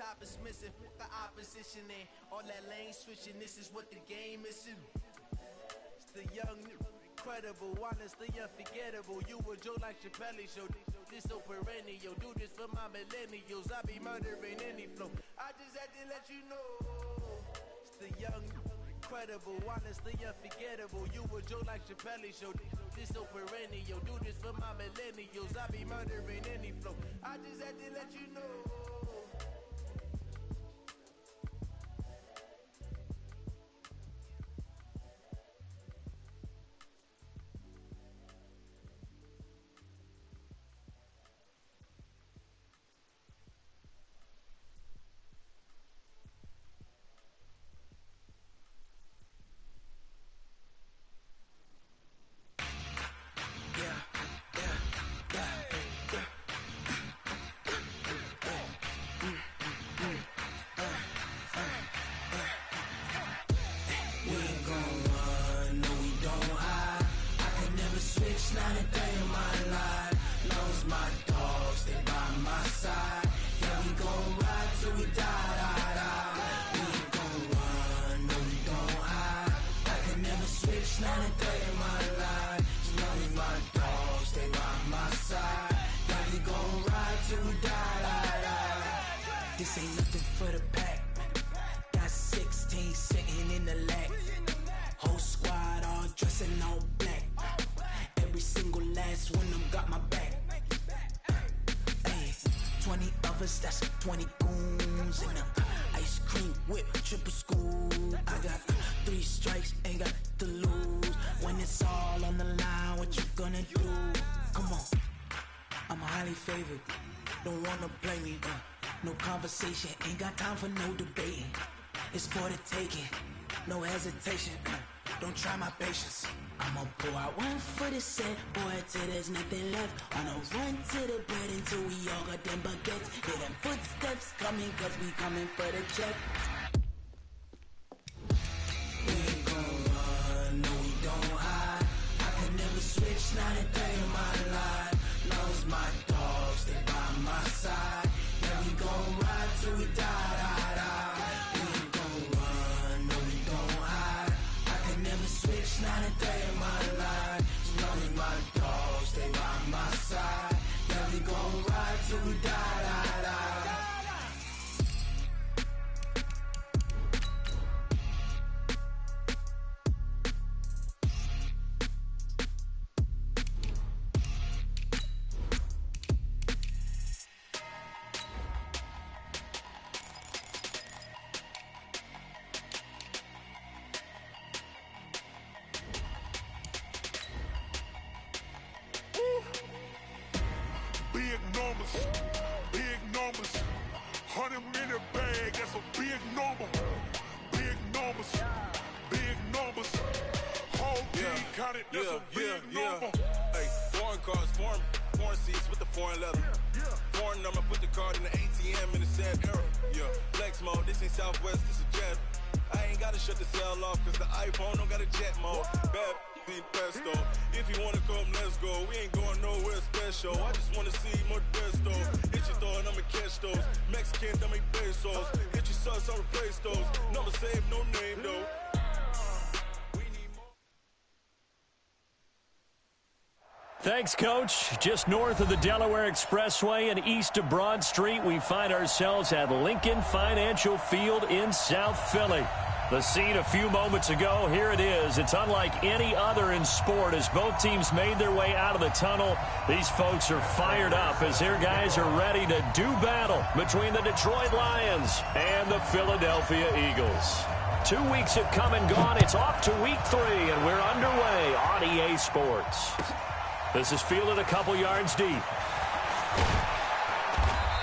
top is missing. The opposition and all that lane switching. This is what the game is. It's the young, incredible, honestly unforgettable. You a joke like Chappelle show. This so perennial. Do this for my millennials. I be murdering any flow. I just had to let you know. It's the young, incredible, honestly unforgettable. You a joke like Chappelle show. This so perennial. Do this for my millennials. I be murdering any flow. I just had to let you know. This ain't nothing for the pack. Got 16 sitting in the lag. Whole squad all dressing all black. Every single last one of them got my back. Hey, 20 of us, that's 20 goons in the ice cream whip, triple scoop. I got 3 strikes, ain't got to lose. When it's all on the line, what you gonna do? Come on, I'm highly favored. Don't wanna play me, no conversation, ain't got time for no debating. It's for the taking, no hesitation. Don't try my patience. I'ma pour out one for the set, boy, till there's nothing left. On a run to the bread until we all got them baguettes. Hear them footsteps coming, cause we coming for the check. We ain't gon' run, no we don't hide. I can never switch, not a day in my life. Knows my dogs, they by my side. Yeah, we gon' ride till we die. We ain't gon' run, no we don't hide. I can never switch, not a day in my life. As long as my dogs, they by my side. Yeah, we gon' ride till we die. Big numbers, 100 minute bag, that's a big number. Big numbers, whole team counted, that's a big number. Hey, foreign cars, foreign seats with the foreign leather. Foreign number, put the card in the ATM in the sad era. Yeah, flex mode, this ain't Southwest, this is jet. I ain't gotta shut the cell off, cause the iPhone don't got a jet mode. Bad pesto. If you wanna come, let's go. We ain't going nowhere special. I just wanna see more desto. Hit your throw and I'ma catch those. Mexican, don't make pesos. Hit your sauce, I'll replace those. Number saved, no name though. Thanks, Coach. Just north of the Delaware Expressway and east of Broad Street, we find ourselves at Lincoln Financial Field in South Philly. The scene a few moments ago, here it is. It's unlike any other in sport as both teams made their way out of the tunnel. These folks are fired up as their guys are ready to do battle between the Detroit Lions and the Philadelphia Eagles. 2 weeks have come and gone. It's off to week 3, and we're underway on EA Sports. This is fielded a couple yards deep.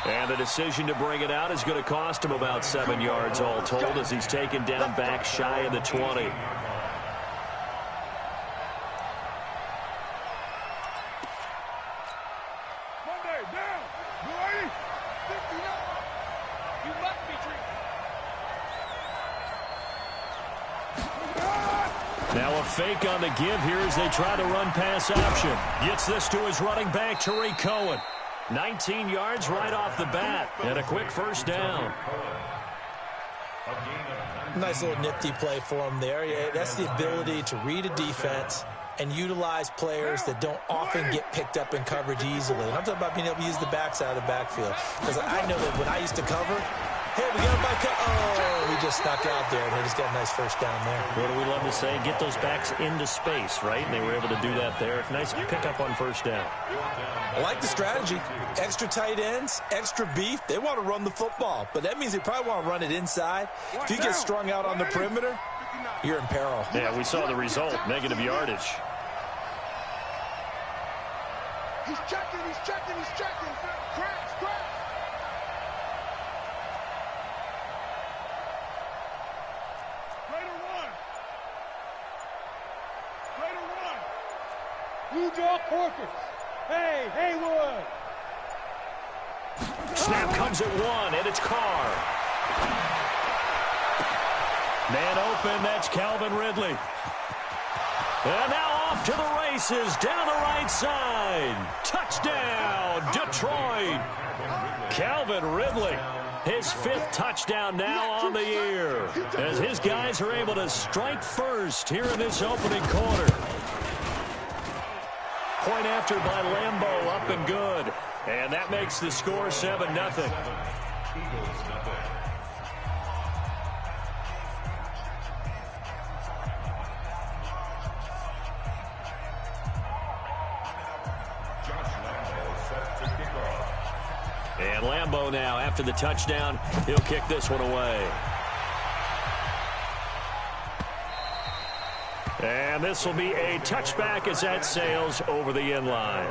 And the decision to bring it out is going to cost him about 7 yards all told as he's taken down back shy of the 20. Now a fake on the give here as they try to run pass option. Gets this to his running back, Tariq Cohen. 19 yards right off the bat, and a quick first down. Nice little nifty play for him there. Yeah, that's the ability to read a defense and utilize players that don't often get picked up in coverage easily. And I'm talking about being able to use the backside of the backfield. Because I know that when I used to cover, hey, we got a back cut. Oh, he just snuck out there, and they just got a nice first down there. What do we love to say? Get those backs into space, right? And they were able to do that there. Nice pickup on first down. I like the strategy. Extra tight ends, extra beef. They want to run the football, but that means they probably want to run it inside. If you get strung out on the perimeter, you're in peril. Yeah, we saw the result, negative yardage. He's checking, he's checking, he's checking. Crash, crash. Raider one. Raider one. You draw Corpus. Hey, Haywood. Snap comes at one, and it's Carr. Man open, that's Calvin Ridley. And now off to the races, down the right side. Touchdown, Detroit. Calvin Ridley, his 5th touchdown now on the year, as his guys are able to strike first here in this opening quarter. Point after by Lambeau, up and good. And that makes the score 7-0. And Lambeau now, after the touchdown, he'll kick this one away. And this will be a touchback as that sails over the end line.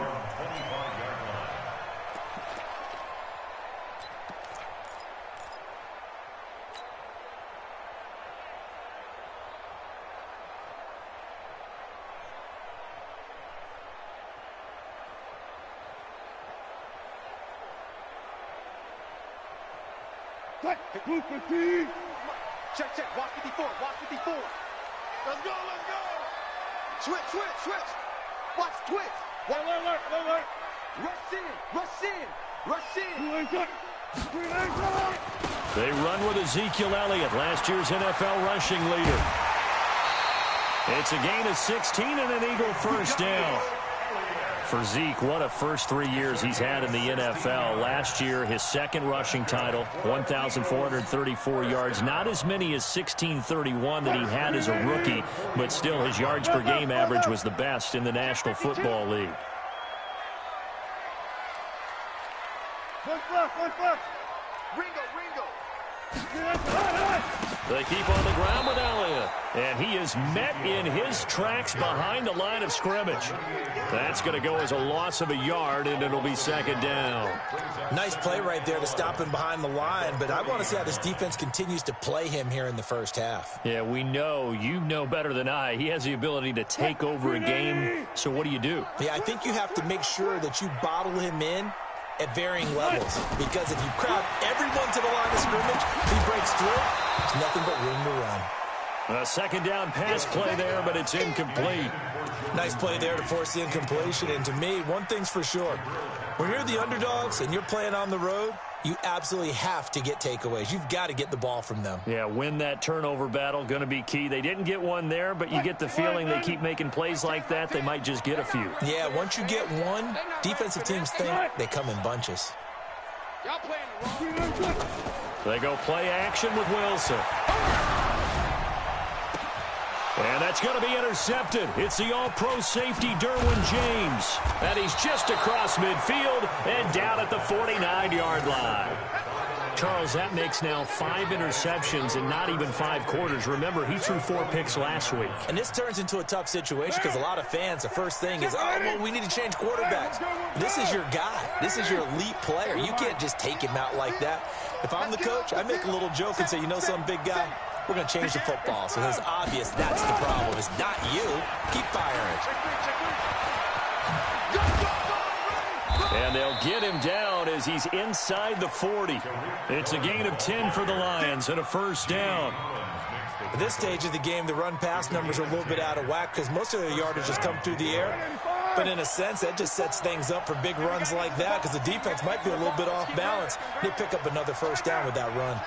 Check, check. Watch 54. Watch 54. Let's go, let's go. Switch, switch, switch. Watch, twitch. Alert. Rush in, rush in, rush in. They run with Ezekiel Elliott, last year's NFL rushing leader. It's a gain of 16 and an Eagle first down. For Zeke, what a first 3 years he's had in the NFL. Last year, his 2nd rushing title, 1,434 yards. Not as many as 1,631 that he had as a rookie, but still his yards per game average was the best in the National Football League. Ringo. They keep on the ground with Elliott, and he is met in his tracks behind the line of scrimmage. That's going to go as a loss of a yard, and it'll be 2nd down. Nice play right there to stop him behind the line, but I want to see how this defense continues to play him here in the first half. Yeah, we know, you know better than I, he has the ability to take over a game, so what do you do? Yeah, I think you have to make sure that you bottle him in at varying levels, because if you crowd everyone to the line of scrimmage, if he breaks through, there's nothing but room to run. A 2nd down pass play there, but it's incomplete. Nice play there to force the incompletion, and to me, one thing's for sure. When you're the underdogs and you're playing on the road, you absolutely have to get takeaways. You've got to get the ball from them. Yeah, win that turnover battle, going to be key. They didn't get one there, but you get the feeling they keep making plays like that, they might just get a few. Yeah, once you get one, defensive teams think they come in bunches. They go play action with Wilson. And that's going to be intercepted. It's the all-pro safety, Derwin James. And he's just across midfield and down at the 49-yard line. Charles, that makes now 5 interceptions in not even 5 quarters. Remember, he threw 4 picks last week. And this turns into a tough situation because a lot of fans, the first thing is, oh, well, we need to change quarterbacks. This is your guy. This is your elite player. You can't just take him out like that. If I'm the coach, I make a little joke and say, you know some big guy? We're going to change the football. So it's obvious that's the problem. It's not you. Keep firing. And they'll get him down as he's inside the 40. It's a gain of 10 for the Lions and a first down. At this stage of the game, the run-pass numbers are a little bit out of whack because most of their yardage has come through the air. But in a sense, that just sets things up for big runs like that because the defense might be a little bit off balance. They pick up another first down with that run.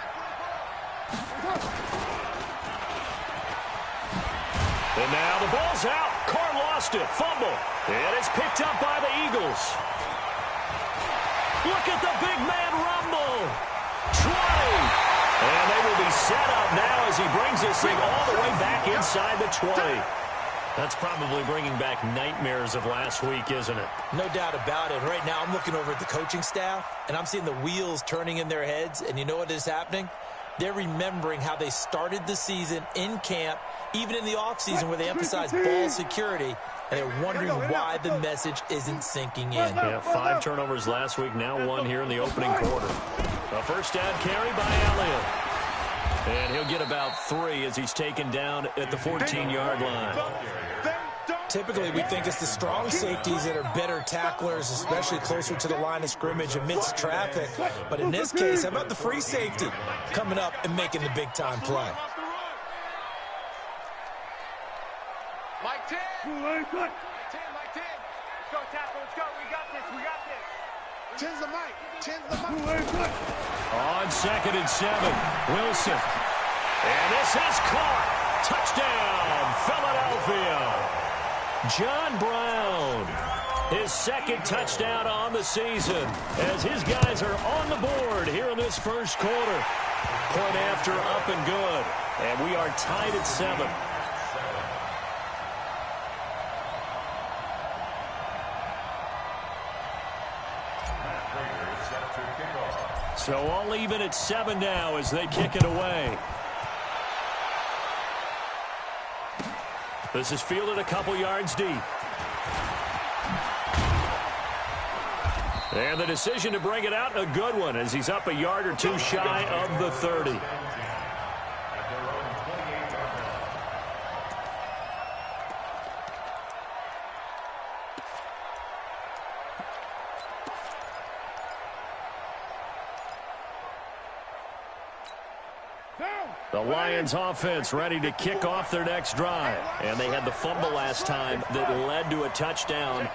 And now the ball's out. Carr lost it. Fumble. And it's picked up by the Eagles. Look at the big man rumble. Troy. And they will be set up now as he brings this thing all the way back inside the 20. That's probably bringing back nightmares of last week, isn't it? No doubt about it. Right now I'm looking over at the coaching staff, and I'm seeing the wheels turning in their heads, and you know what is happening? They're remembering how they started the season in camp, even in the offseason where they emphasized ball security, and they're wondering why the message isn't sinking in. Yeah, 5 turnovers last week, now 1 here in the opening quarter. A first down carry by Elliott. And he'll get about 3 as he's taken down at the 14-yard line. Typically, we think it's the strong safeties that are better tacklers, especially closer to the line of scrimmage amidst traffic. But in this case, how about the free safety coming up and making the big-time play? Mike 10. Mike 10. Let's go, tackle. Let's go. We got this. We got this. 10's the Mike. 10's the Mike. On 2nd and 7, Wilson. And this is caught. Touchdown, Philadelphia. John Brown, his 2nd touchdown on the season as his guys are on the board here in this first quarter. Point after up and good. And we are tied at 7. So all even at 7 now as they kick it away. This is fielded a couple yards deep. And the decision to bring it out, a good one, as he's up a yard or 2 shy of the 30. The Lions offense ready to kick off their next drive. And they had the fumble last time that led to a touchdown.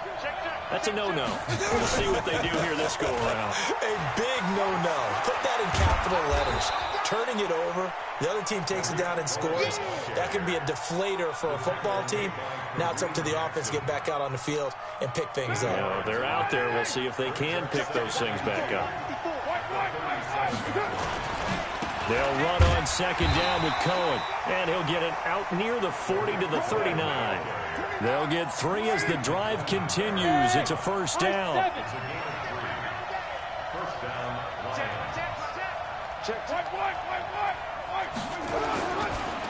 That's a no-no. We'll see what they do here this go-around. A big no-no. Put that in capital letters. Turning it over, the other team takes it down and scores. That can be a deflator for a football team. Now it's up to the offense to get back out on the field and pick things up. Yeah, they're out there. We'll see if they can pick those things back up. They'll run on 2nd down with Cohen, and he'll get it out near the 40 to the 39. They'll get 3 as the drive continues. It's a first down.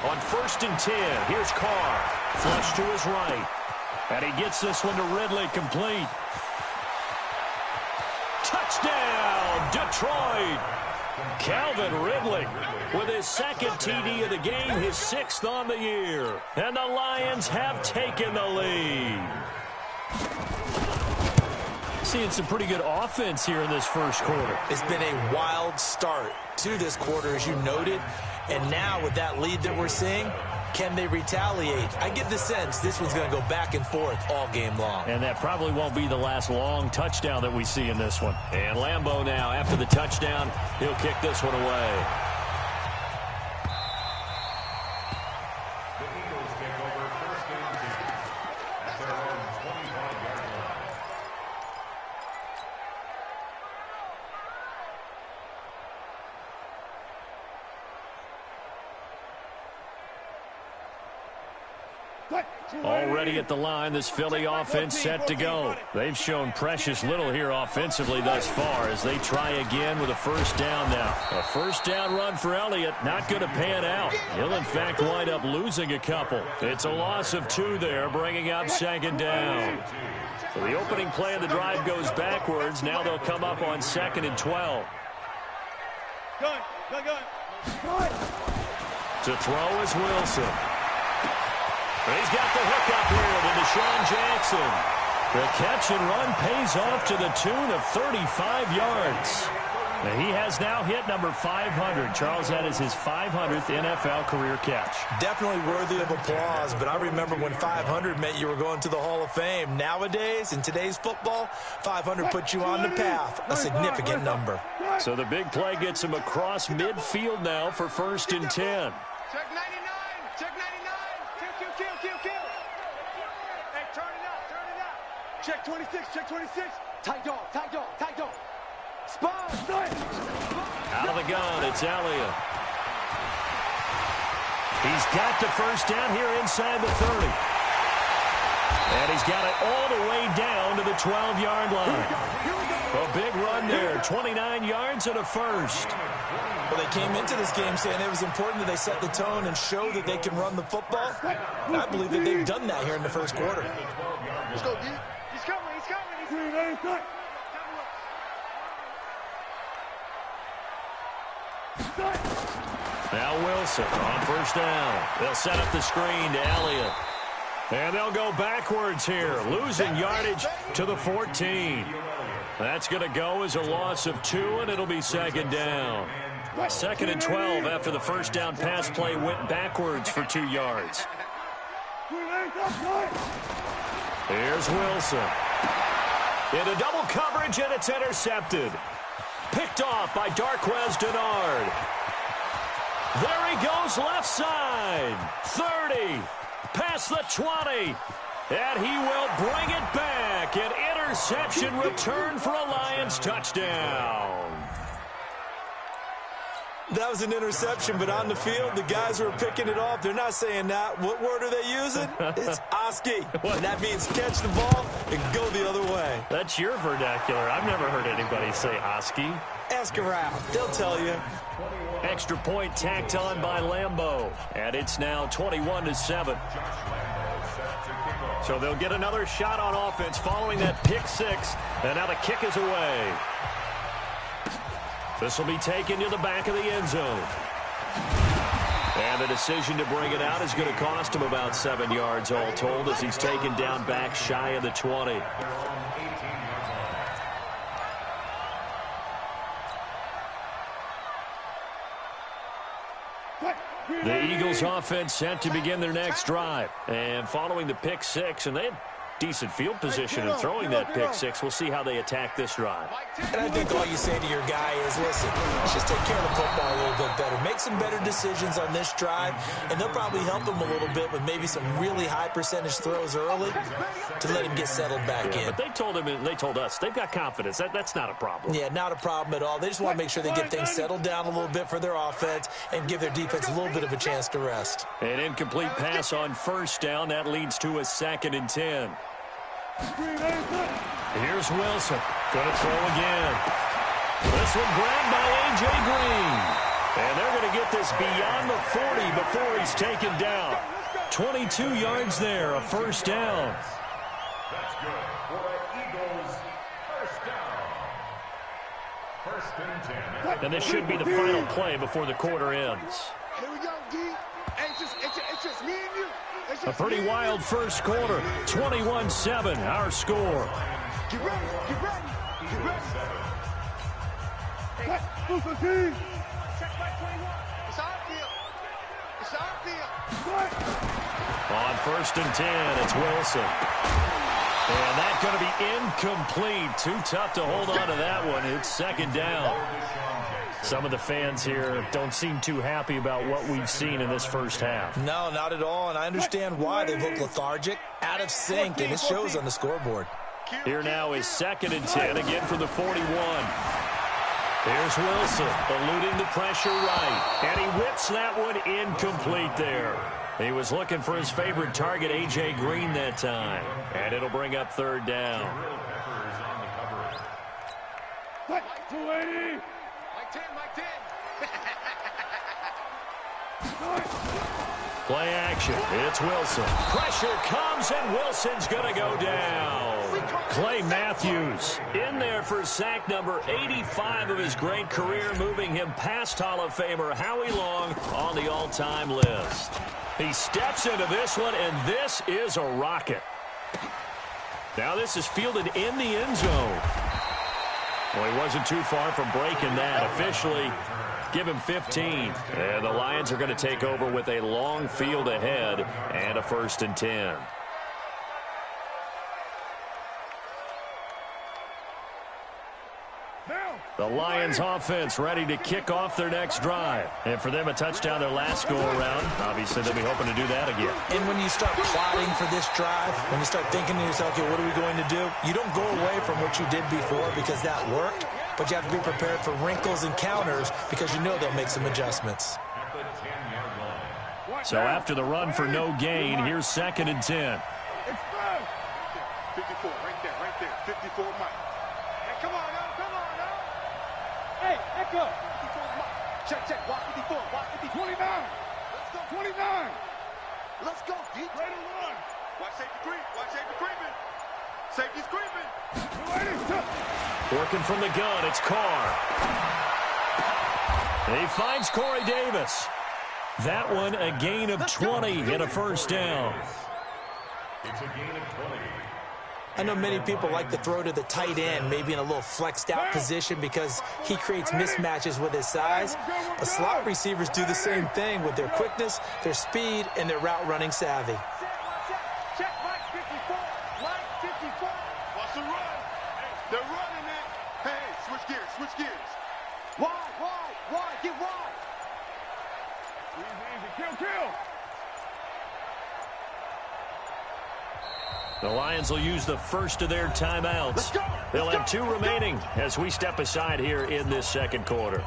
On 1st and 10, here's Carr. Flush to his right. And he gets this one to Ridley complete. Touchdown, Detroit. Calvin Ridley with his 2nd TD of the game, his 6th on the year. And the Lions have taken the lead. Seeing some pretty good offense here in this first quarter. It's been a wild start to this quarter, as you noted. And now with that lead that we're seeing, can they retaliate? I get the sense this one's going to go back and forth all game long. And that probably won't be the last long touchdown that we see in this one. And Lambeau now, after the touchdown, he'll kick this one away. The Eagles take over 1st and 10 at their own 25-yard line. Already at the line, this Philly offense set to go. They've shown precious little here offensively thus far as they try again with a first down now. A first down run for Elliott, not going to pan out. He'll, in fact, wind up losing a couple. It's a loss of 2 there, bringing up 2nd down. So the opening play of the drive goes backwards. Now they'll come up on 2nd and 12. To throw is Wilson. He's got the hook up here to Deshaun Jackson. The catch and run pays off to the tune of 35 yards. He has now hit number 500. Charles, that is his 500th NFL career catch. Definitely worthy of applause, but I remember when 500 meant you were going to the Hall of Fame. Nowadays, in today's football, 500 puts you on the path, a significant number. So the big play gets him across midfield now for 1st and 10. Check 99. Check 99. Kill. Hey, turn it up. Check 26. Tight dog. Spot. Out of the gun, it's Elliott. He's got the first down here inside the 30. And he's got it all the way down to the 12-yard line. A big run there, 29 yards and a first. Well, they came into this game saying it was important that they set the tone and show that they can run the football. And I believe that they've done that here in the first quarter. Let's go, D. He's coming. Now Wilson on first down. They'll set up the screen to Elliott. And they'll go backwards here, losing yardage to the 14. That's going to go as a loss of 2, and it'll be 2nd down. 2nd and 12 after the first down pass play went backwards for 2 yards. Here's Wilson. Into double coverage, and it's intercepted. Picked off by Darquez Dennard. There he goes left side. 30. Past the 20. And he will bring it back. An interception return for a Lions touchdown. That was an interception, but on the field, the guys who are picking it off, they're not saying that. What word are they using? It's Oski. And that means catch the ball and go the other way. That's your vernacular. I've never heard anybody say Oski. Ask around. They'll tell you. Extra point tacked on by Lambeau. And it's now 21-7. So they'll get another shot on offense following that pick 6. And now the kick is away. This will be taken to the back of the end zone. And the decision to bring it out is going to cost him about 7 yards all told as he's taken down back shy of the 20. The Eagles offense set to begin their next drive. And following the pick 6, and they had decent field position in throwing that pick 6. We'll see how they attack this drive. And I think all you say to your guy is, listen, let's just take care of the football a little bit better. Make some better decisions on this drive, and they'll probably help him a little bit with maybe some really high percentage throws early to let him get settled back in. But they told him and they told us they've got confidence. That's not a problem. Yeah, not a problem at all. They just want to make sure they get things settled down a little bit for their offense and give their defense a little bit of a chance to rest. An incomplete pass on first down. That leads to a 2nd and 10. Here's Wilson. Going to throw again. This one grabbed by A.J. Green. And they're going to get this beyond the 40 before he's taken down. 22 yards there, a first down. That's good for the Eagles. First down. 1st and 10. And this should be the final play before the quarter ends. Here we go, D. It's just me and you. A pretty wild first quarter. 21-7, our score. Get ready. Check by 21. It's our field. On 1st and 10, it's Wilson. And that's going to be incomplete. Too tough to hold on to that one. It's 2nd down. Some of the fans here don't seem too happy about what we've seen in this first half. No, not at all, and I understand why. They look lethargic, out of sync, and it shows on the scoreboard. Here now is 2nd and 10, again from the 41. Here's Wilson, eluding the pressure right, and he whips that one incomplete there. He was looking for his favorite target, A.J. Green, that time, and it'll bring up 3rd down. Mike 10. Play action. It's Wilson. Pressure comes, and Wilson's going to go down. Clay Matthews in there for sack number 85 of his great career, moving him past Hall of Famer Howie Long on the all-time list. He steps into this one, and this is a rocket. Now this is fielded in the end zone. Well, he wasn't too far from breaking that. Officially, give him 15. And the Lions are going to take over with a long field ahead and a 1st and 10. The Lions offense ready to kick off their next drive. And for them, a touchdown their last go-around. Obviously, they'll be hoping to do that again. And when you start plotting for this drive, when you start thinking to yourself, okay, what are we going to do? You don't go away from what you did before because that worked, but you have to be prepared for wrinkles and counters because you know they'll make some adjustments. So after the run for no gain, here's 2nd and 10. 54, right there, 54 Mike. Hey, come on now, Hey, echo. 54 Mike. Check, watch 54, watch 54. 29. Let's go, 29. Let's go, deep. Ready to run. Watch safety creeping. Safety's creeping. Working from the gun, it's Carr. He finds Corey Davis. That one, a gain of 20 and a 1st down. It's a gain of 20. I know many people like to throw to the tight end, maybe in a little flexed out position because he creates mismatches with his size. But slot receivers do the same thing with their quickness, their speed, and their route running savvy. Check Mike 54. Watch the run. They're running it. Hey, switch gears. Wide, get wide. Easy, kill. The Lions will use the first of their timeouts. They'll have 2 remaining as we step aside here in this 2nd quarter.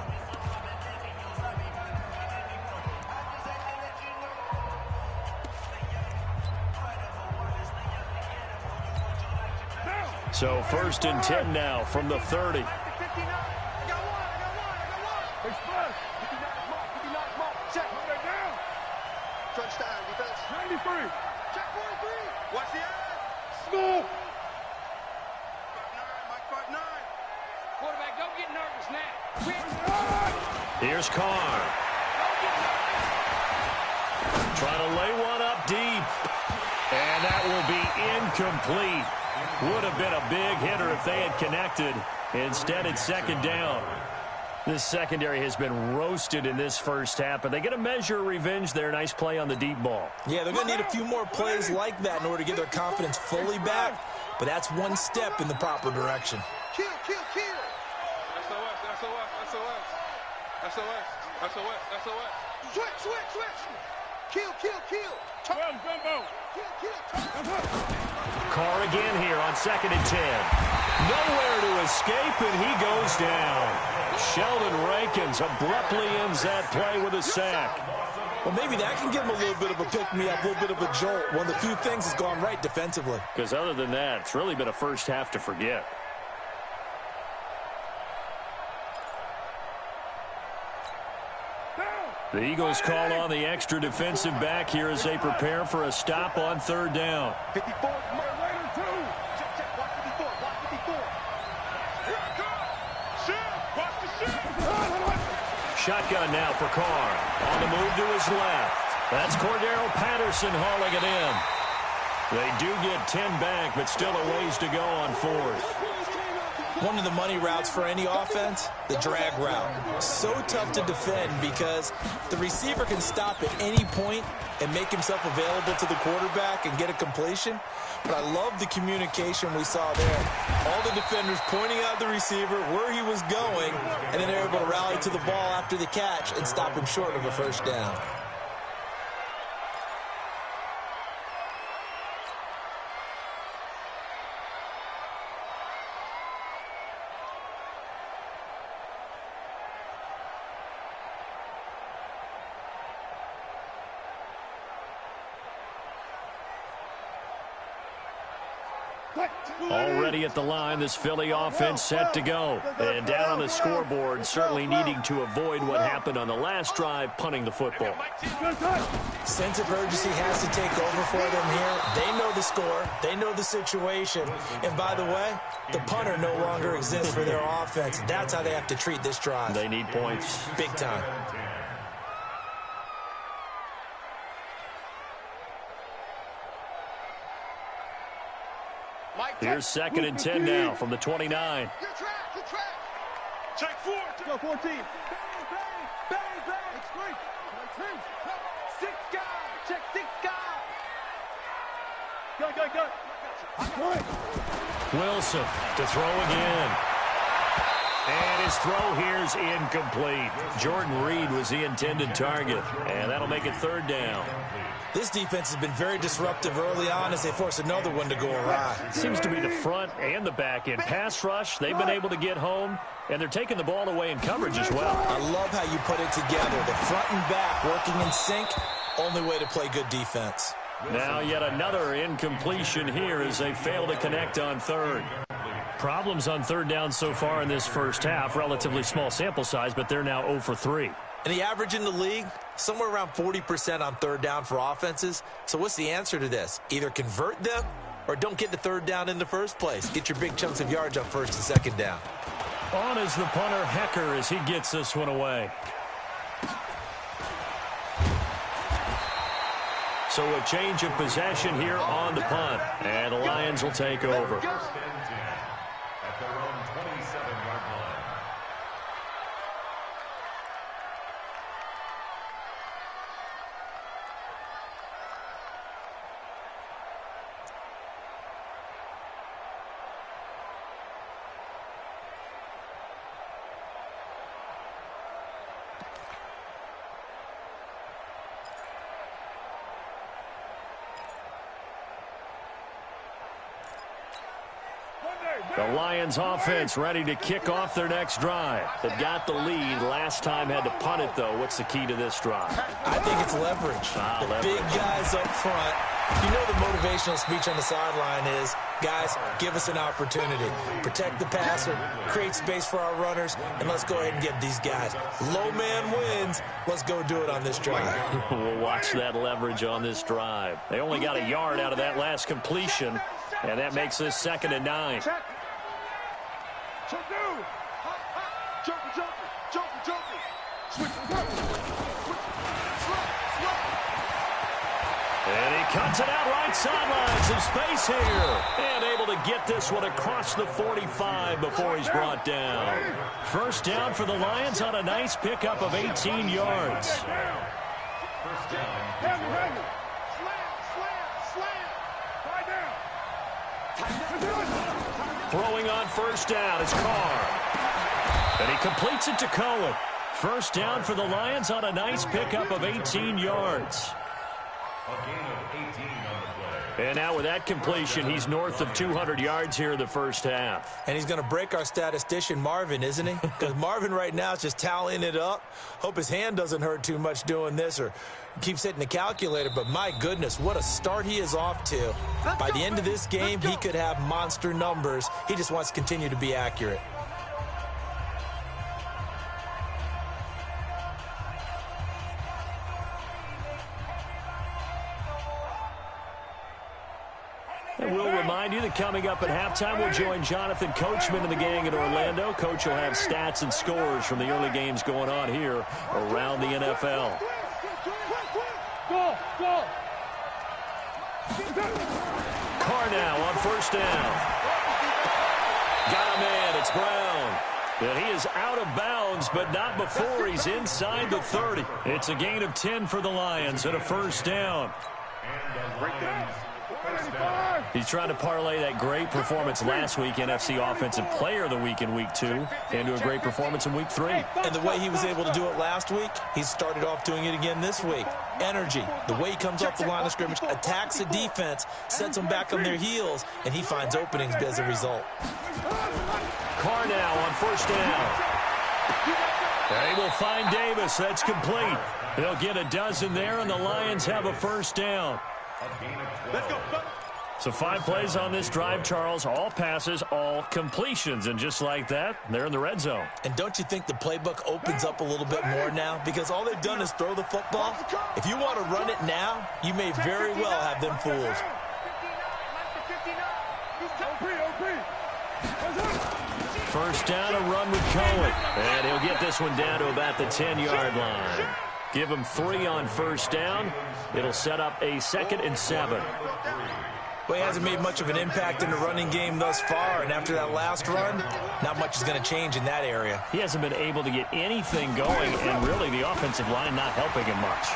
So 1st and 10 now from the 30. Touchdown, defense. 93. Check 43. Watch the eye. School. 5'9", Mike 5'9". Quarterback, don't get nervous now. Here's Carr. Trying to lay one up deep. And that will be incomplete. Would have been a big hitter if they had connected. Instead, it's 2nd down. This secondary has been roasted in this first half, but they get a measure of revenge there. Nice play on the deep ball. Yeah, they're going to need a few more plays like that in order to get their confidence fully back, but that's one step in the proper direction. Kill. SOS. Switch. Kill. Carr again here on 2nd and 10. Nowhere to escape, and he goes down. Sheldon Rankins abruptly ends that play with a sack. Well, maybe that can give him a little bit of a pick-me-up, a little bit of a jolt. One of the few things has gone right defensively. Because other than that, it's really been a first half to forget. The Eagles call on the extra defensive back here as they prepare for a stop on 3rd down. 54. Check. Watch 54. Here it comes. Watch the shift. Shotgun now for Carr. On the move to his left. That's Cordero Patterson hauling it in. They do get 10 back, but still a ways to go on 4th. One of the money routes for any offense, the drag route. So tough to defend because the receiver can stop at any point and make himself available to the quarterback and get a completion. But I love the communication we saw there. All the defenders pointing out the receiver, where he was going, and then they're able to rally to the ball after the catch and stop him short of a 1st down. Already at the line, this Philly offense set to go. And down on the scoreboard, certainly needing to avoid what happened on the last drive, punting the football. Sense of urgency has to take over for them here. They know the score. They know the situation. And by the way, the punter no longer exists for their offense. That's how they have to treat this drive. They need points. Big time. Here's 2nd and 10 now from the 29. Good track. Check 4. Go 14. Bang, bang, bang. It's great. 6 guys. Check 6 guys. Go. Wilson to throw again. And his throw here's incomplete. Jordan Reed was the intended target, and that'll make it 3rd down. This defense has been very disruptive early on as they force another one to go awry. Seems to be the front and the back end. Pass rush, they've been able to get home, and they're taking the ball away in coverage as well. I love how you put it together. The front and back working in sync, only way to play good defense. Now yet another incompletion here as they fail to connect on 3rd. Problems on 3rd down so far in this first half. Relatively small sample size, but they're now 0 for 3. And the average in the league, somewhere around 40% on 3rd down for offenses. So what's the answer to this? Either convert them or don't get the 3rd down in the first place. Get your big chunks of yards on 1st and 2nd down. On is the punter, Hecker, as he gets this one away. So a change of possession here on the punt. And the Lions will take over. At their own 27-yard line. The Lions offense ready to kick off their next drive. They've got the lead. Last time had to punt it, though. What's the key to this drive? I think it's leverage. The big guys up front. You know the motivational speech on the sideline is, guys, give us an opportunity. Protect the passer, create space for our runners, and let's go ahead and get these guys. Low man wins. Let's go do it on this drive. We'll watch that leverage on this drive. They only got a yard out of that last completion, and that makes this 2nd and 9. And he cuts it out right sideline. Some space here. And able to get this one across the 45 before he's brought down. 1st down for the Lions on a nice pickup of 18 yards. 1st down. Throwing on 1st down is Carr. And he completes it to Cohen. 1st down for the Lions on a nice pickup of 18 yards. A gain of 18 on the play. And now with that completion, he's north of 200 yards here in the first half. And he's going to break our statistician Marvin, isn't he? Because Marvin right now is just tallying it up. Hope his hand doesn't hurt too much doing this or keeps hitting the calculator. But my goodness, what a start he is off to. By the end of this game, he could have monster numbers. He just wants to continue to be accurate. And we'll remind you that coming up at halftime, we'll join Jonathan Coachman and the gang in Orlando. Coach will have stats and scores from the early games going on here around the NFL. Carr now on 1st down. Got a man. It's Brown. And he is out of bounds, but not before he's inside the 30. It's a gain of 10 for the Lions and a 1st down. He's trying to parlay that great performance last week, NFC Offensive Player of the Week in Week 2, into a great performance in Week 3. And the way he was able to do it last week, he started off doing it again this week. Energy, the way he comes off the line of scrimmage, attacks the defense, sets them back on their heels, and he finds openings as a result. Carr now on 1st down. And he will find Davis. That's complete. They'll get a dozen there, and the Lions have a 1st down. Let's go. So 5 plays on this drive, Charles. All passes, all completions. And just like that, they're in the red zone. And don't you think the playbook opens up a little bit more now? Because all they've done is throw the football. If you want to run it now, you may very well have them fooled. First down, a run with Cohen. And he'll get this one down to about the 10-yard line. Give him 3 on 1st down. It'll set up a 2nd and 7. Well, he hasn't made much of an impact in the running game thus far, and after that last run, not much is going to change in that area. He hasn't been able to get anything going, and really the offensive line not helping him much.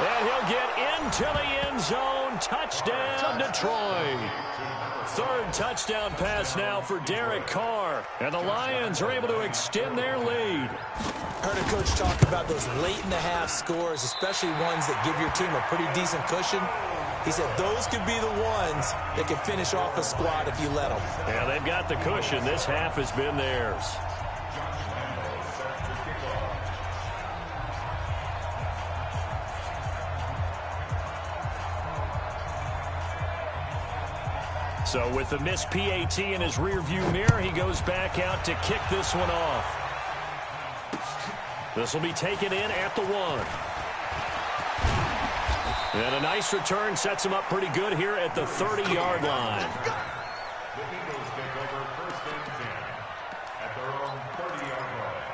And he'll get into the end zone. Touchdown, Detroit. Third touchdown pass now for Derek Carr. And the Lions are able to extend their lead. Heard a coach talk about those late-in-the-half scores, especially ones that give your team a pretty decent cushion. He said those could be the ones that can finish off a squad if you let them. Yeah, they've got the cushion. This half has been theirs. So with the missed PAT in his rearview mirror, he goes back out to kick this one off. This will be taken in at the 1. And a nice return sets him up pretty good here at the 30-yard line. The Eagles take over 1st and 10 at their own 30-yard line.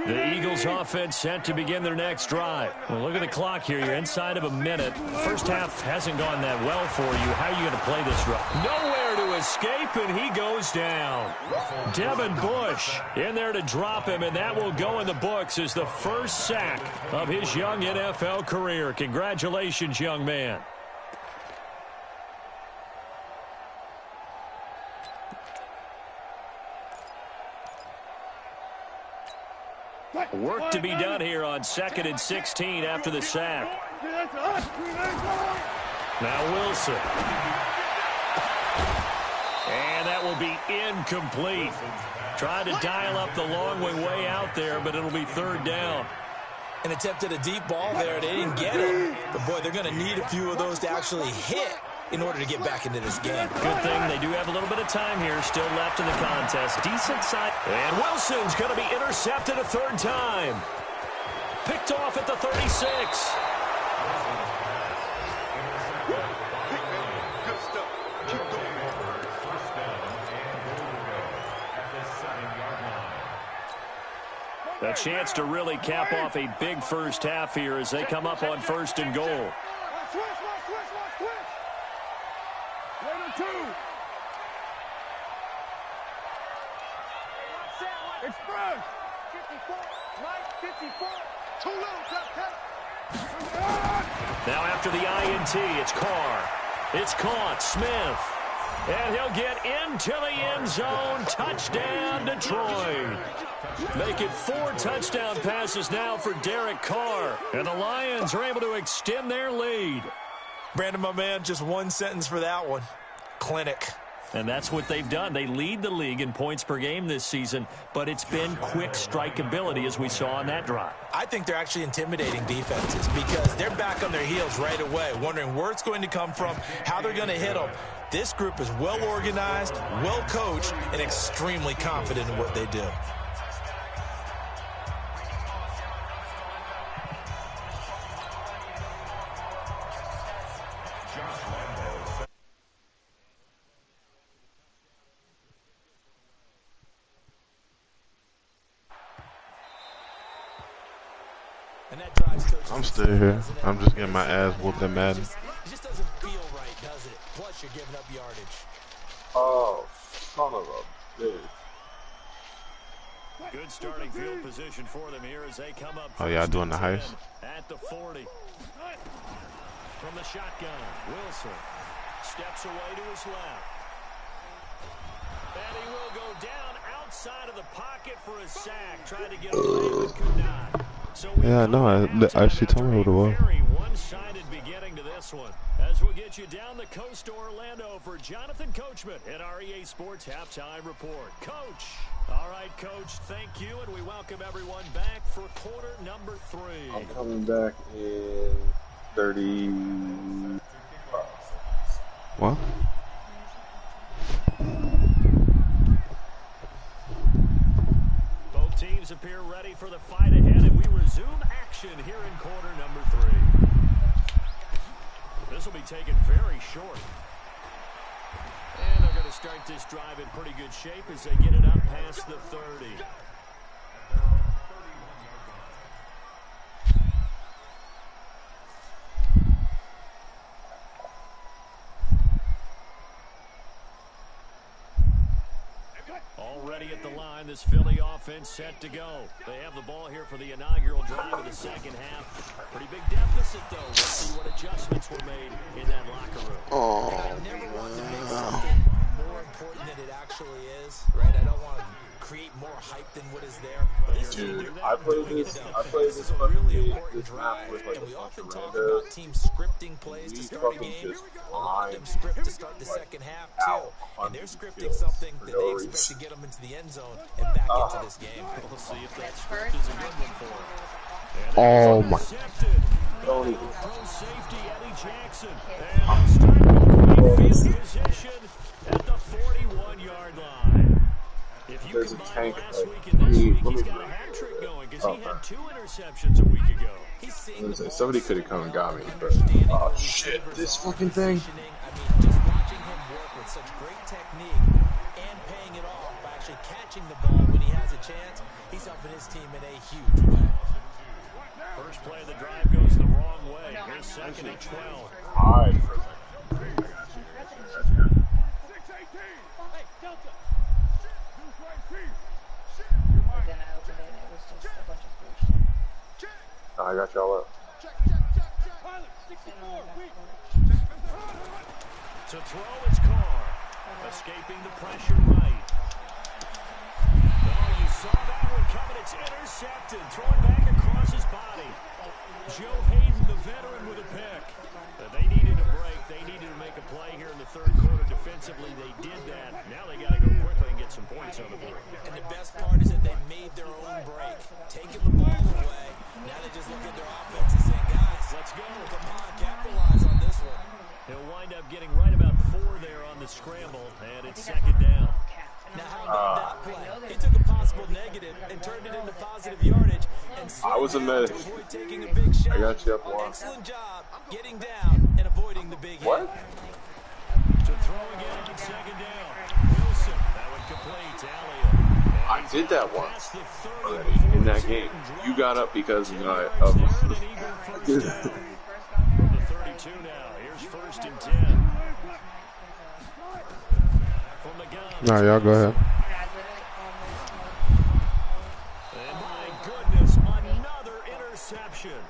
The Eagles offense set to begin their next drive. Well, look at the clock here. You're inside of a minute. The first half hasn't gone that well for you. How are you going to play this run? Nowhere to escape, and he goes down. Devin Bush in there to drop him, and that will go in the books as the first sack of his young NFL career. Congratulations, young man. Work to be done here on 2nd and 16 after the sack. Now Wilson. And that will be incomplete. Tried to dial up the long way out there, but it'll be 3rd down. An attempt at a deep ball there. They didn't get it. But, boy, they're going to need a few of those to actually hit in order to get back into this game. Good thing they do have a little bit of time here still left in the contest. Decent side. And Wilson's going to be intercepted a 3rd time. Picked off at the 36. A chance to really cap off a big first half here as they come up on 1st and goal. Express. 54. Too low. Now after the INT, it's Carr. It's caught. Smith. And he'll get into the end zone. Touchdown, Detroit. Make it 4 touchdown passes now for Derek Carr. And the Lions are able to extend their lead. Brandon, my man, just one sentence for that one. Clinic. And that's what they've done. They lead the league in points per game this season, but it's been quick strike ability as we saw on that drive. I think they're actually intimidating defenses because they're back on their heels right away, wondering where it's going to come from, how they're going to hit them. This group is well organized, well coached, and extremely confident in what they do. I'm still here. I'm just getting my ass whooped at Madden. It just doesn't feel right, does it? Plus, you're giving up yardage. Oh, son of a bitch. Good starting field position for them here as they come up. Oh, y'all doing the heist? At the 40. From the shotgun, Wilson steps away to his left. And he will go down outside of the pocket for a sack. Trying to get away, but could not. So yeah, I know. I actually told me what it was. Very one-sided beginning to this one. As we'll get you down the coast to Orlando for Jonathan Coachman at our EA Sports Halftime Report. Coach. All right, Coach, thank you, and we welcome everyone back for quarter number 3. I'm coming back in 35. What? Both teams appear ready for the fight ahead, and we resume action here in quarter number 3. This will be taken very short. And they're going to start this drive in pretty good shape as they get it up past the 30. line. This Philly offense set to go. They have the ball here for the inaugural drive of the second half. Pretty big deficit, though. We'll see what adjustments were made in that locker room. Oh, I never want to make something more important than it actually is, right? I don't want to create more hype than what is there. Dude, I played this fucking game, this map with like and we a bunch often of talk randos. about teams scripting plays to start a game. A lot of them script to start the second half too, and they're scripting something that they expect to get them into the end zone and back into this game. We'll see if that script is a good one for them. Oh my! Don't even. Safety Eddie Jackson. And field position at the 41-yard line. If you There's a combine tank. last week and this week, he's got a hat trick going because he had 2 interceptions a week ago. Somebody could have come and got me, but oh shit! This fucking thing. I mean, just watching him work with such great technique and paying it off by actually catching the ball when he has a chance, he's helping his team in a huge way. First play of the drive goes the wrong way. Here's second and 12. Hide for a second. That's good. 6-18. Hey, Delta. Then I opened it and it was just a bunch of bullshit. I got y'all up. Pilot, 64. To throw, it's Carr. Escaping the pressure right. Oh, you saw that one coming. It's intercepted. Throwing back across his body. Joe Hayden, the veteran, with a pick. They needed a break. They needed to make a play here in the third quarter. Defensively, they did that. Now they got to go quickly and get some points on the board. And the best part is that they made their own break, taking the ball away. Now they just look at their offense and say, guys, let's go. Come on, capitalize on this one. He'll wind up getting right about 4 there on the scramble, and it's second down. Now, how about that play? He took a possible negative and turned it into positive yardage. And I was a medic. Taking a big shot. I got you up one. Excellent job getting down and avoiding the big hit. What? To throw again on second down. Wilson, that one complete. Elliott. I did that once already in that game. You got up because of the 32 now. Here's first and 10. From the gun. No, y'all go ahead. And my goodness, another interception.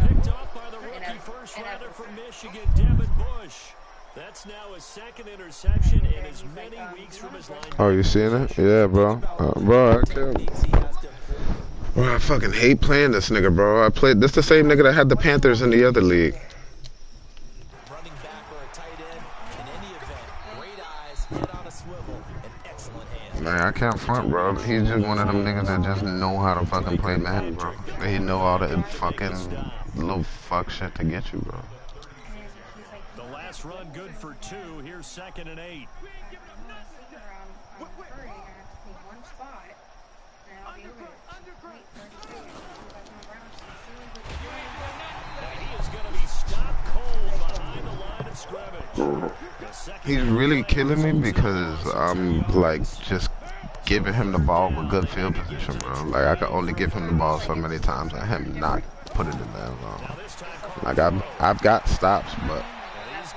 Picked off by the rookie first rounder from Michigan, Devin Bush. That's now his second interception in as many weeks from his line. Oh, you seeing it? Yeah, bro. Bro, I fucking hate playing this nigga, bro. This the same nigga that had the Panthers in the other league. Running back or a tight end, in any event, great eyes, head on a swivel, and excellent hands. Man, I can't front, bro. He's just one of them niggas that just know how to fucking play Madden, bro. He know all the fucking little fuck shit to get you, bro. The last run good for 2. Here's second and 8. He's really killing me because I'm like just giving him the ball with good field position, bro. Like I can only give him the ball so many times and him not put it in the end zone. Like I've got stops, but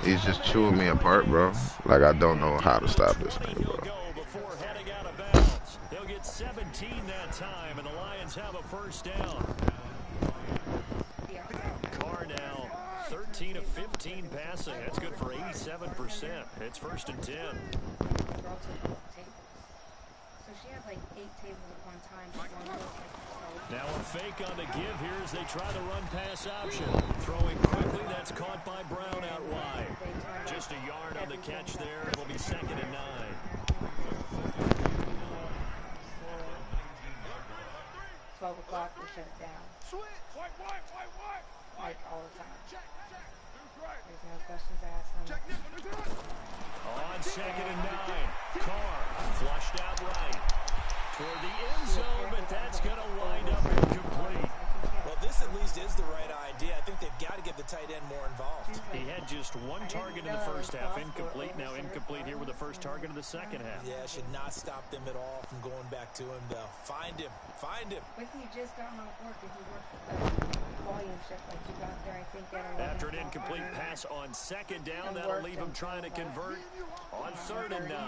he's just chewing me apart, bro. Like I don't know how to stop this nigga, bro. They'll get 17 that time, and the Lions have a first down. Carr now 13 of 15 passing. That's good for 87%. It's first and 10. Now a fake on the give here as they try the run pass option. Throwing quickly, that's caught by Brown out wide. Just a yard on the catch there. It'll be second and 9. 12 o'clock, we shut it down. Like all the time. There's no questions asked. On second and 9. Carr flushed out right. Toward the end zone, but that's going to wind up incomplete. Well, this at least is the right idea. I think they've got to get the tight end more involved. He had just 1 target in the first half. Incomplete. Now incomplete here with the first target of the second half. Yeah, should not stop them at all from going back to him, though. Find him. Find him. If you just got off work, if you worked volume shift like you got there, I think after an incomplete pass on second down, that'll leave him trying to convert on third and 9.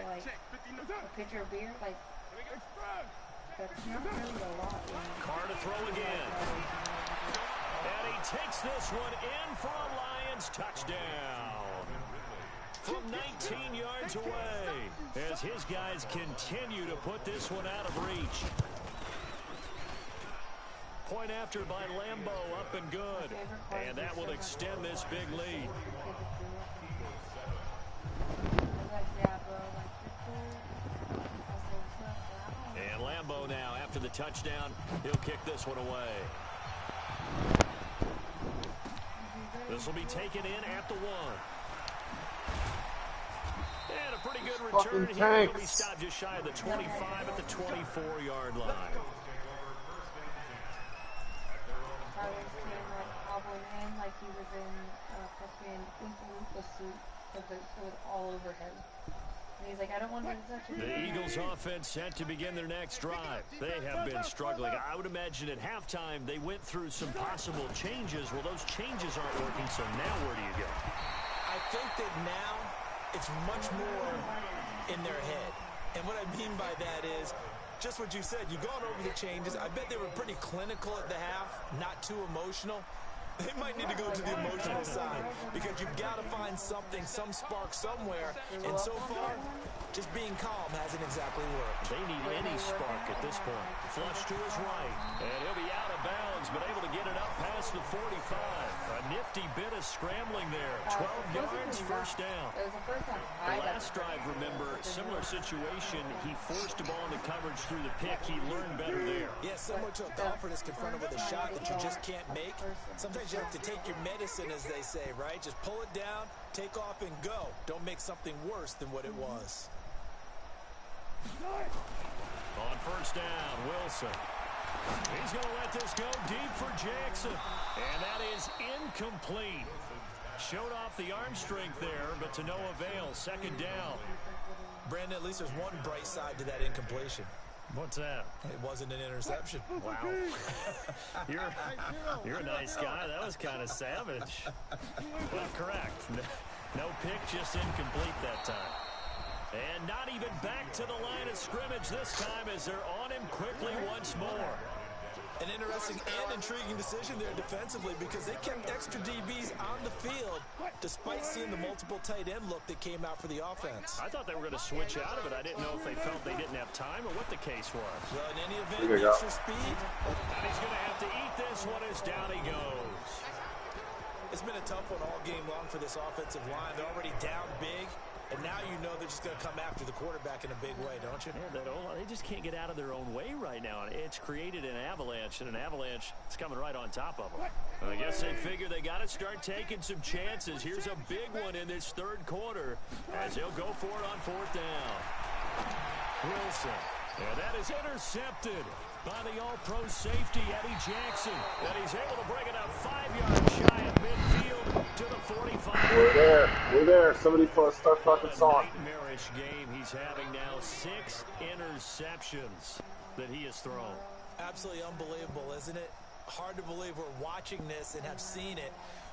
for like a pitcher of beer, like that's not really a lot. Carr to throw again. And he takes this one in for a Lions touchdown. From 19 yards away, as his guys continue to put this one out of reach. Point after by Lambo, up and good. And that will extend this big lead. And Lambo now, after the touchdown, he'll kick this one away. This will be taken in at the 1. And a pretty good return here. He'll be stopped just shy of the 25 at the 24-yard line. Like he was in fucking Oompa Loompa suit with it all over him. And he's like, I don't want to touch it. The Eagles offense set to begin their next drive. They have been struggling. I would imagine at halftime they went through some possible changes. Well, those changes aren't working, so now where do you go? I think that now it's much more in their head. And what I mean by that is just what you said. You've gone over the changes. I bet they were pretty clinical at the half, not too emotional. They might need to go to the emotional side because you've got to find something, some spark somewhere. And so far, just being calm hasn't exactly worked. They need any spark at this point. Flush to his right. And he'll be out of bounds, but able to get it up past the 45. A nifty bit of scrambling there. 12 yards, first down. The last drive, remember, similar situation. He forced a ball into coverage through the pick. He learned better there. Yeah, similar to a golfer that's confronted with a shot that you just can't make. Sometimes you have to take your medicine, as they say, right? Just pull it down, take off, and go. Don't make something worse than what it was. On first down, Wilson. He's going to let this go deep for Jackson. And that is incomplete. Showed off the arm strength there, but to no avail. Second down. Brandon, at least there's one bright side to that incompletion. What's that? It wasn't an interception. Wow. You're a nice guy. That was kind of savage. Well, correct. No pick, just incomplete that time. And not even back to the line of scrimmage this time as they're on him quickly once more. An interesting and intriguing decision there defensively because they kept extra DBs on the field despite seeing the multiple tight end look that came out for the offense. I thought they were going to switch out of it. I didn't know if they felt they didn't have time or what the case was. Well, in any event, extra speed. And he's going to have to eat this one as down he goes. It's been a tough one all game long for this offensive line. They're already down big. And now you know they're just going to come after the quarterback in a big way, don't you? Yeah, they just can't get out of their own way right now. It's created an avalanche, and an avalanche is coming right on top of them. I guess they figure they got to start taking some chances. Here's a big one in this third quarter as they'll go for it on fourth down. Wilson. And that is intercepted by the all-pro safety, Eddie Jackson. And he's able to bring it up 5 yards shy of midfield to the 45. We're there. Somebody start fucking song. Nightmarish game he's having now. 6 interceptions that he has thrown. Absolutely unbelievable, isn't it? Hard to believe we're watching this and have seen it,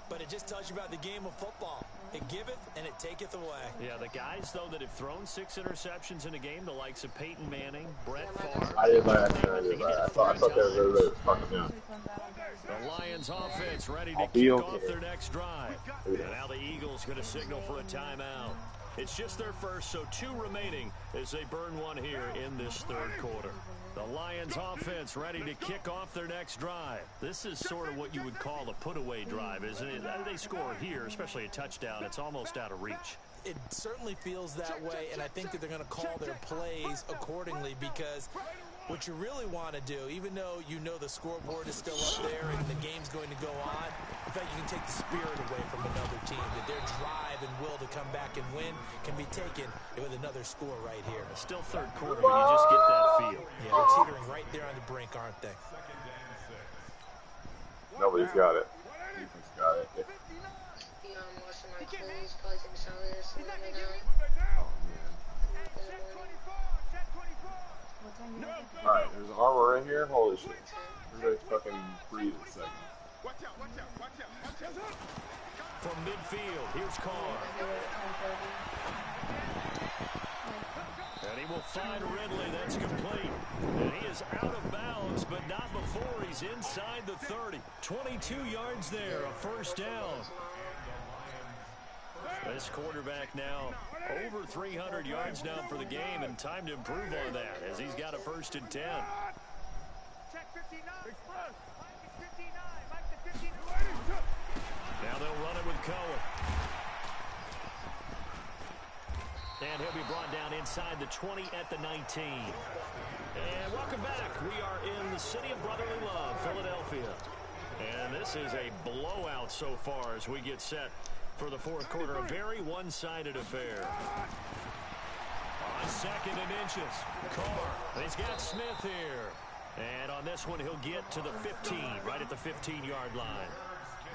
but it just tells you about the game of football. It giveth and it taketh away. Yeah, the guys, though, that have thrown 6 interceptions in a game, the likes of Peyton Manning, Brett Favre. I didn't like that. I thought they were really fucking down. The Lions offense ready to kick off their next drive. And now the Eagles going to signal for a timeout. It's just their first, so 2 remaining as they burn one here in this third quarter. The Lions offense ready to kick off their next drive. This is sort of what you would call a put-away drive, isn't it? They score here, especially a touchdown. It's almost out of reach. It certainly feels that way, and I think that they're going to call their plays accordingly because what you really want to do, even though you know the scoreboard is still up there and the game's going to go on, in fact, you can take the spirit away from another team, that their drive and will to come back and win can be taken with another score right here. It's still third quarter, but you just get that feel. Yeah, they're teetering right there on the brink, aren't they? Nobody's got it. Ethan's got it. Washing my clothes, probably take a shower this morning. Alright, there's armor right here. Holy shit. Everybody's fucking breathe a second. From midfield, here's Carr. find Ridley. That's complete. And he is out of bounds, but not before he's inside the 30. 22 yards there, a first down. This quarterback now over 300 yards now for the game, and time to improve on that as he's got a 1st and 10. Now they'll run it with Cohen. And he'll be brought down inside the 20 at the 19. And welcome back. We are in the city of brotherly love, Philadelphia. And this is a blowout so far as we get set for the 4th quarter. A very one-sided affair. On 2nd and inches, Carr. He's got Smith here. And on this one, he'll get to the 15, right at the 15-yard line.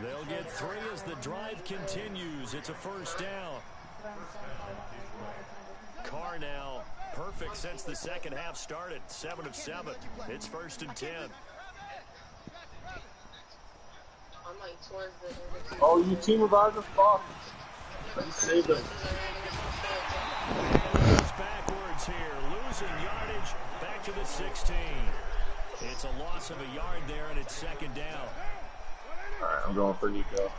They'll get 3 as the drive continues. It's a first down. Carr now perfect since the second half started. 7 of 7. It's 1st and 10. Oh, you team reviver? Fuck. I just saved him. Goes backwards here, losing yardage back to the 16. It's a loss of a yard there, and it's 2nd down. All right, I'm going for Nico.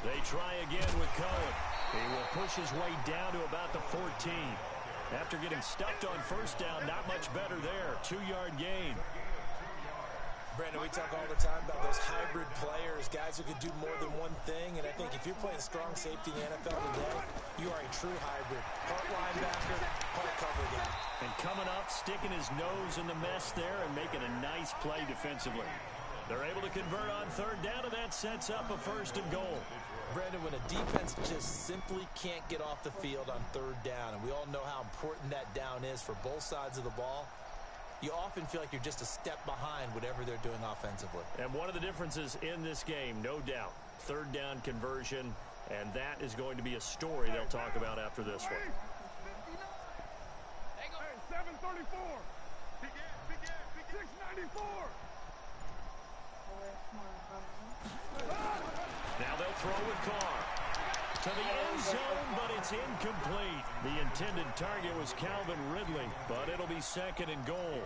They try again with Cohen. He will push his way down to about the 14. After getting stuffed on first down, not much better there. 2-yard gain. Brandon, we talk all the time about those hybrid players, guys who can do more than one thing, and I think if you're playing strong safety in the NFL today, you are a true hybrid. Part linebacker, part cover guy. And coming up, sticking his nose in the mess there and making a nice play defensively. They're able to convert on 3rd down, and that sets up a 1st and goal. Brandon, when a defense just simply can't get off the field on 3rd down, and we all know how important that down is for both sides of the ball, you often feel like you're just a step behind whatever they're doing offensively. And one of the differences in this game, no doubt, 3rd down conversion, and that is going to be a story they'll talk about after this one. Hey, 734. 694. Now they'll throw with Carr. To the end zone, but it's incomplete. The intended target was Calvin Ridley, but it'll be 2nd and goal.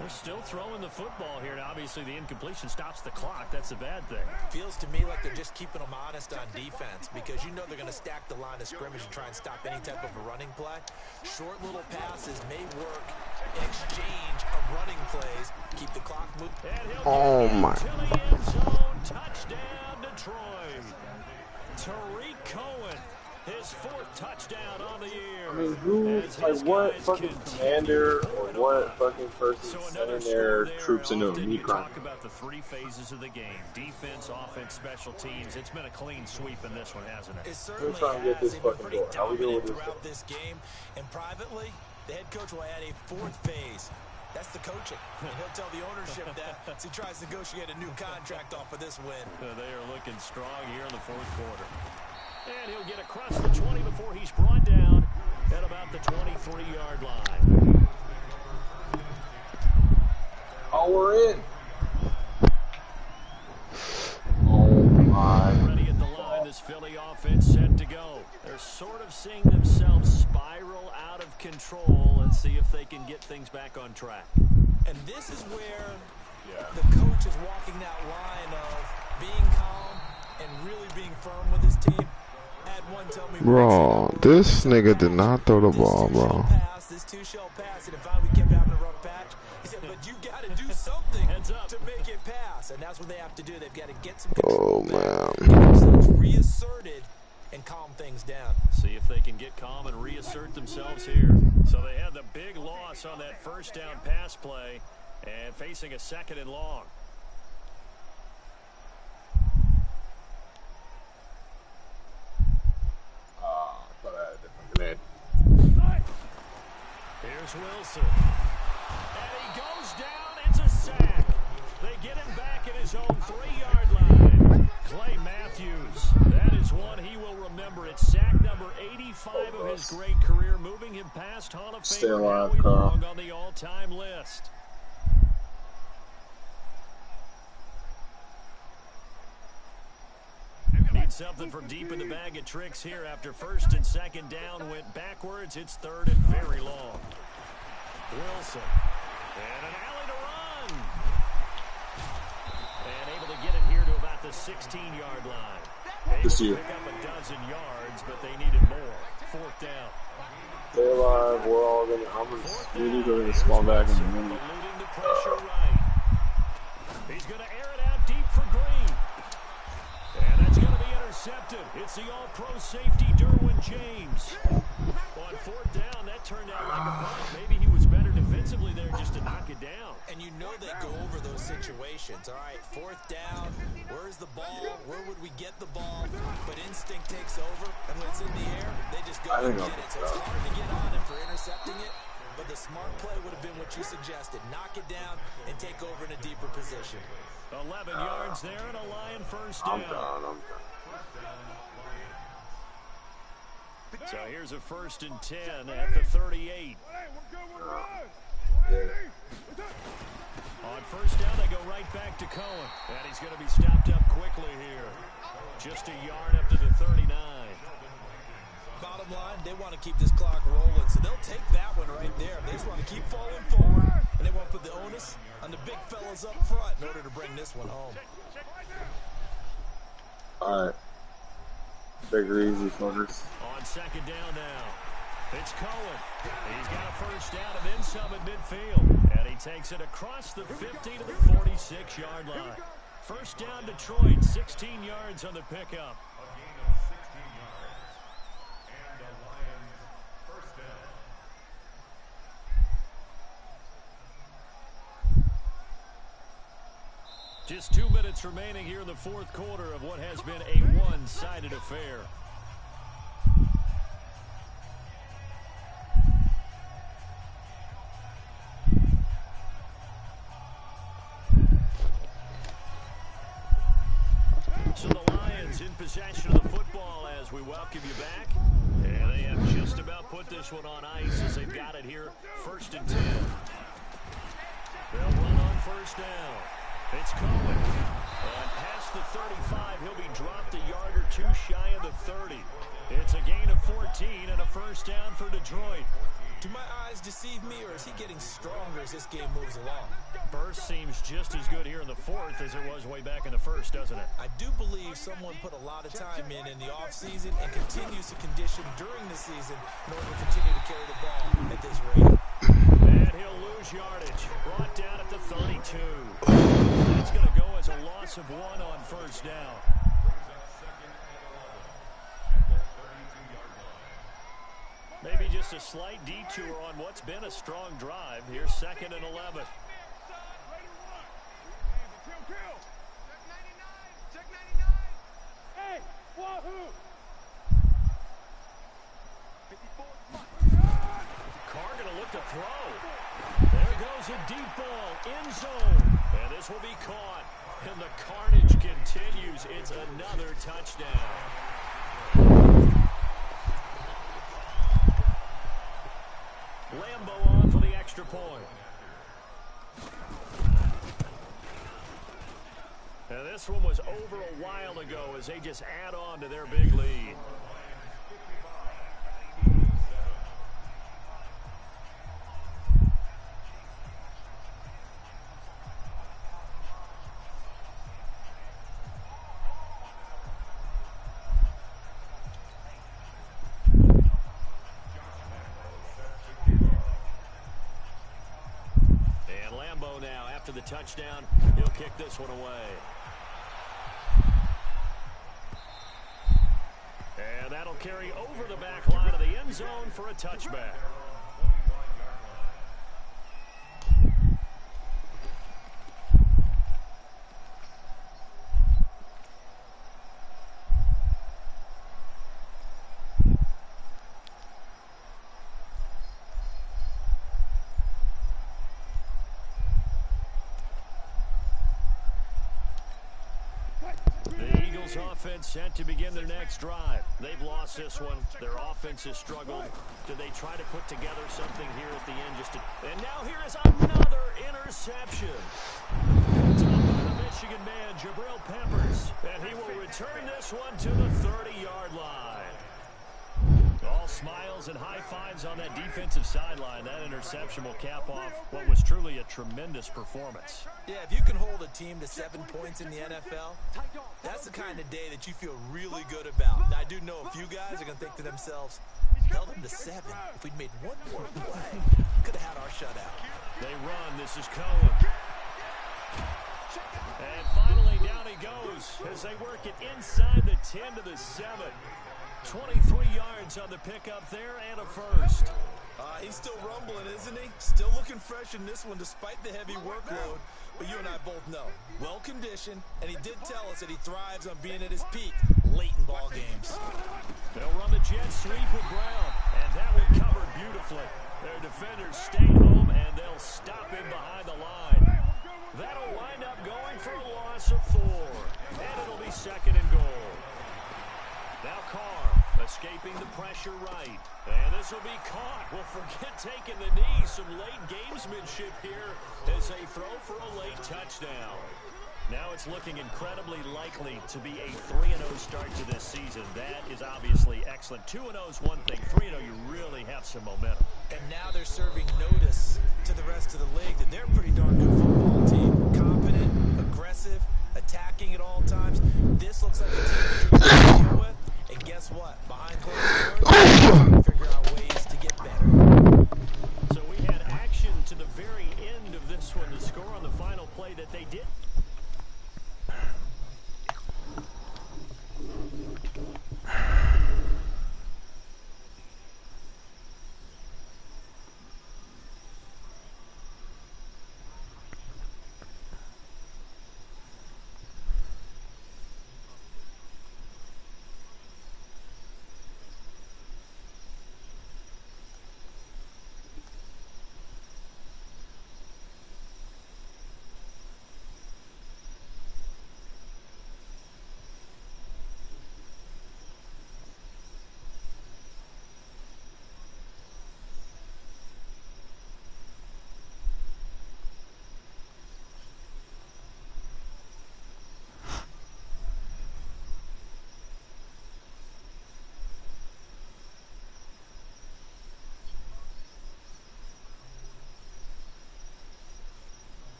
They're still throwing the football here, and obviously the incompletion stops the clock. That's a bad thing. Feels to me like they're just keeping them honest on defense because you know they're going to stack the line of scrimmage and try and stop any type of a running play. Short little passes may work in exchange of running plays. Keep the clock moving. Oh, my. To the end zone. Touchdown, Detroit. Tariq Cohen, his 4th touchdown on the year. I mean, who, like, what fucking commander or what fucking person sending their troops into a meat grinder? Talk about the 3 phases of the game: defense, offense, special teams. It's been a clean sweep in this one, hasn't it? It certainly We're trying to get this has. fucking goal. How we doing with throughout this game, and privately, the head coach will add a 4th phase. That's the coaching. And he'll tell the ownership that as he tries to negotiate a new contract off of this win. They are looking strong here in the 4th quarter. And he'll get across the 20 before he's brought down at about the 23-yard line. Oh, we're in. Oh, my. Ready at the line, this Philly offense set to go. They're sort of seeing themselves spiral out of control. Let's see if they can get things back on track. And this is where the coach is walking that line of being calm and really being firm with his team. Bro, this nigga did not throw the ball, bro. This 2-shell pass, and if we kept having a rough patch, he said, but you got to do something to make it pass. And that's what they have to do. They've got to get some control back, get themselves reasserted, and calm things down. See if they can get calm and reassert themselves here. So they had the big loss on that 1st down pass play and facing a 2nd and long. Here's Wilson. And he goes down. It's a sack. They get him back at his own 3-yard line. Clay Matthews. That is one he will remember. It's sack number 85 of his great career, moving him past Hall of Famer Howie Long on the all-time list. Need something from deep in the bag of tricks here after first and second down went backwards. It's third and very long. Wilson. And an alley to run. And able to get it here to about the 16-yard line. Able to pick up a dozen yards, but they needed more. Fourth down. Stay alive. We're all going to. We need to go to the small back in a minute. Eluding the pressure right. He's going to air it out deep for Green. And that's going to be intercepted. It's the all-pro safety, Derwin James. On fourth down, that turned out like a punt. Maybe he was better defensively there just to knock it down. And you know they go over those situations. All right, fourth down, where's the ball? Where would we get the ball? But instinct takes over, and when it's in the air, they just go and get it. So it's hard to get on him for intercepting it. But the smart play would have been what you suggested. Knock it down and take over in a deeper position. 11 yards there and a Lion first down. I'm done. So here's a 1st and 10 at the 38. On first down, they go right back to Cohen. And he's going to be stopped up quickly here. Just a yard up to the 39. Bottom line, they want to keep this clock rolling, so they'll take that one right there. They just want to keep falling forward, and they want to put the onus on the big fellas up front in order to bring this one home. All right. Bigger, easy fuckers. On second down now, it's Cohen. He's got a first down and then some at midfield. And he takes it across the 50 to the 46-yard line. First down Detroit, 16 yards on the pickup. Just 2 minutes remaining here in the fourth quarter of what has been a one-sided affair. So the Lions in possession of the football as we welcome you back. And they have just about put this one on ice as they've got it here, 1st and 10. They'll run on first down. It's Cohen. And past the 35, he'll be dropped a yard or two shy of the 30. It's a gain of 14 and a first down for Detroit. Do my eyes deceive me, or is he getting stronger as this game moves along? Burst seems just as good here in the fourth as it was way back in the first, doesn't it? I do believe someone put a lot of time in the offseason and continues to condition during the season in order to continue to carry the ball at this rate. And he'll lose yardage. Brought down at the 32. That's going to go as a loss of 1 on first down. Maybe just a slight detour on what's been a strong drive. Here's 2nd and 11. Hey, wahoo! Carr going to look to throw. There goes a deep ball, end zone. And this will be caught. And the carnage continues. It's another touchdown. Lambo on for the extra point. Now this one was over a while ago as they just add on to their big lead. Now, after the touchdown, he'll kick this one away. And that'll carry over the back line of the end zone for a touchback. Offense set to begin their next drive. They've lost this one. Their offense has struggled. Do they try to put together something here at the end? And now here is another interception. It's up by the Michigan man, Jabril Peppers, and he will return this one to the 30-yard line. All smiles and high fives on that defensive sideline. That interception will cap off what was truly a tremendous performance. Yeah, if you can hold a team to 7 points in the NFL, that's the kind of day that you feel really good about. Now, I do know a few guys are going to think to themselves, held them to 7. If we'd made one more play, could have had our shutout. They run. This is Cohen. And finally, down he goes as they work it inside the 10 to the 7. 23 yards on the pickup there and a first. He's still rumbling, isn't he? Still looking fresh in this one despite the heavy workload. But you and I both know, well-conditioned, and he did tell us that he thrives on being at his peak late in ball games. They'll run the jet sweep with Brown, and that one covered beautifully. Their defenders stay home, and they'll stop him behind the line. That'll wind up going for a loss of 4, and it'll be 2nd and goal. Now Carr escaping the pressure right. And this will be caught. Well, forget taking the knee. Some late gamesmanship here as they throw for a late touchdown. Now it's looking incredibly likely to be a 3-0 start to this season. That is obviously excellent. 2-0 is one thing. 3-0, you really have some momentum. And now they're serving notice to the rest of the league that they're a pretty darn good football team. Confident, aggressive, attacking at all times. This looks like a team that you're going to deal with. And guess what? Behind closed doors, figure out ways to get better. So we had action to the very end of this one to score on the final play that they did.